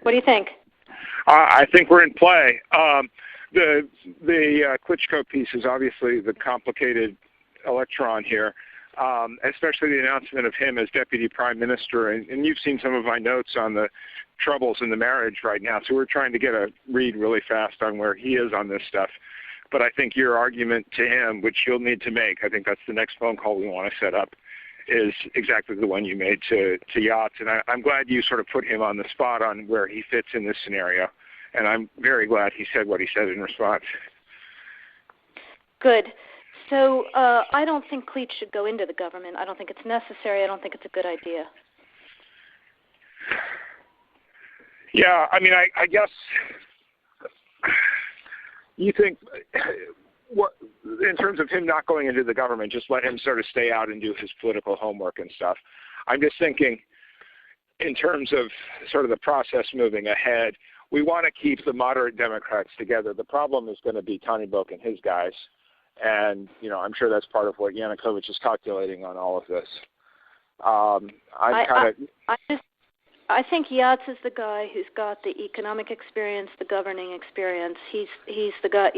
What do you think? I think we're in play. The Klitschko piece is obviously the complicated electron here, especially the announcement of him as deputy prime minister. And you've seen some of my notes on the troubles in the marriage right now, so we're trying to get a read really fast on where he is on this stuff. But I think your argument to him, which you'll need to make, I think that's the next phone call we want to set up, is exactly the one you made to Yachts. And I'm glad you sort of put him on the spot on where he fits in this scenario. And I'm very glad he said what he said in response. Good. So I don't think Klitsch should go into the government. I don't think it's necessary. I don't think it's a good idea. Yeah, I mean, I guess you think, what, in terms of him not going into the government, just let him sort of stay out and do his political homework and stuff. I'm just thinking in terms of sort of the process moving ahead, we want to keep the moderate Democrats together. The problem is going to be Tony Book and his guys. And, I'm sure that's part of what Yanukovych is calculating on all of this. I think Yachts is the guy who's got the economic experience, the governing experience. He's the guy,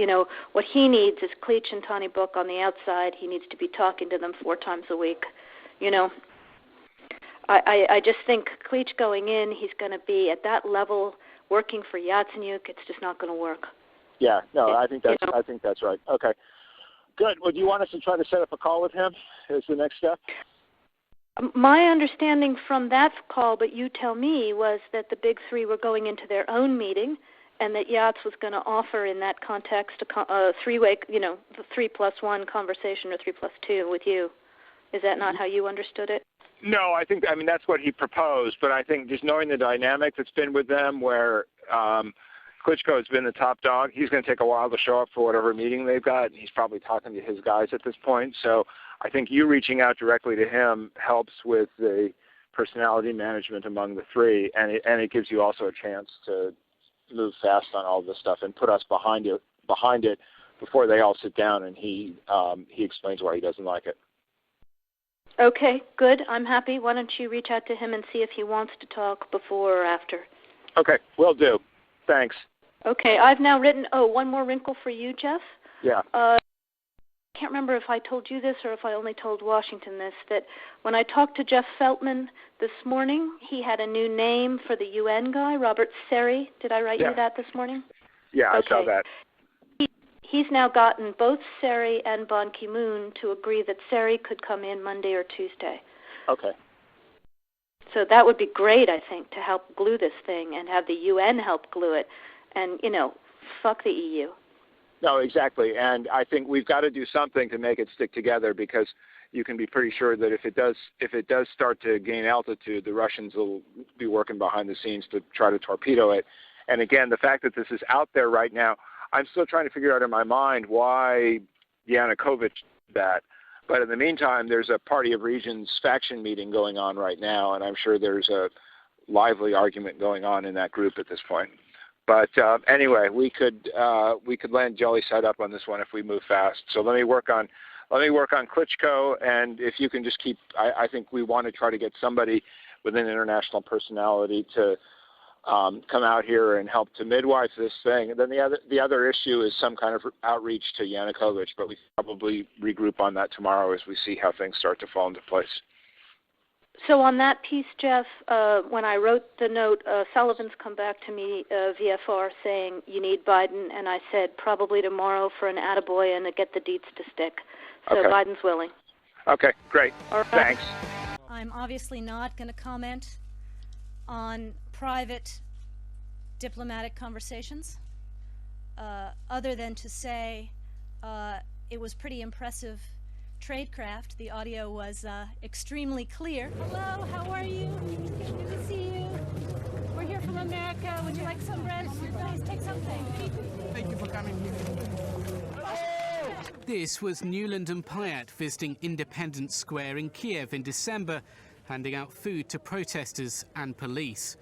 what he needs is Klitsch and Tony Book on the outside. He needs to be talking to them 4 times a week, I just think Klitsch going in, he's going to be at that level working for Yatsenyuk. It's just not going to work. Yeah, no, I think that's right. Okay, good. Well, do you want us to try to set up a call with him as the next step? My understanding from that call, but you tell me, was that the big three were going into their own meeting, and that Yachts was going to offer in that context a three-way, the 3+1 conversation or 3+2 with you. Is that not how you understood it? No, I mean, that's what he proposed, but I think just knowing the dynamic that's been with them where Klitschko has been the top dog, he's going to take a while to show up for whatever meeting they've got, and he's probably talking to his guys at this point. So I think you reaching out directly to him helps with the personality management among the three, and it gives you also a chance to move fast on all this stuff and put us behind it before they all sit down and he explains why he doesn't like it. Okay, good. I'm happy. Why don't you reach out to him and see if he wants to talk before or after? Okay, will do. Thanks. Okay, I've now written, one more wrinkle for you, Jeff. Yeah. I can't remember if I told you this or if I only told Washington this, that when I talked to Jeff Feltman this morning, he had a new name for the UN guy, Robert Seri. Did I write you that this morning? Yeah, okay. I saw that. He's now gotten both Seri and Ban Ki-moon to agree that Seri could come in Monday or Tuesday. Okay. So that would be great, I think, to help glue this thing and have the UN help glue it. And, fuck the EU. No, exactly. And I think we've got to do something to make it stick together, because you can be pretty sure that if it does start to gain altitude, the Russians will be working behind the scenes to try to torpedo it. And again, the fact that this is out there right now, I'm still trying to figure out in my mind why Yanukovych did that. But in the meantime, there's a Party of Regions faction meeting going on right now, and I'm sure there's a lively argument going on in that group at this point. But anyway, we could land jelly side up on this one if we move fast. So let me work on Klitschko, and if you can just keep, I think we want to try to get somebody with an international personality to come out here and help to midwife this thing. And then the other issue is some kind of outreach to Yanukovych, but we can probably regroup on that tomorrow as we see how things start to fall into place. So on that piece, Jeff, when I wrote the note, Sullivan's come back to me, VFR, saying you need Biden, and I said probably tomorrow for an attaboy and to get the deets to stick. So okay. Biden's willing. Okay, great. All right. Thanks. I'm obviously not going to comment on private diplomatic conversations, other than to say it was pretty impressive tradecraft. The audio was extremely clear. Hello, how are you? Good to see you. We're here from America. Would you like some bread? Please take something. Thank you for coming here. This was Newland and Pyatt visiting Independence Square in Kiev in December, handing out food to protesters and police.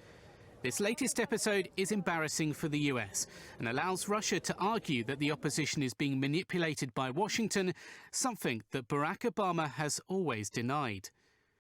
This latest episode is embarrassing for the US and allows Russia to argue that the opposition is being manipulated by Washington, something that Barack Obama has always denied.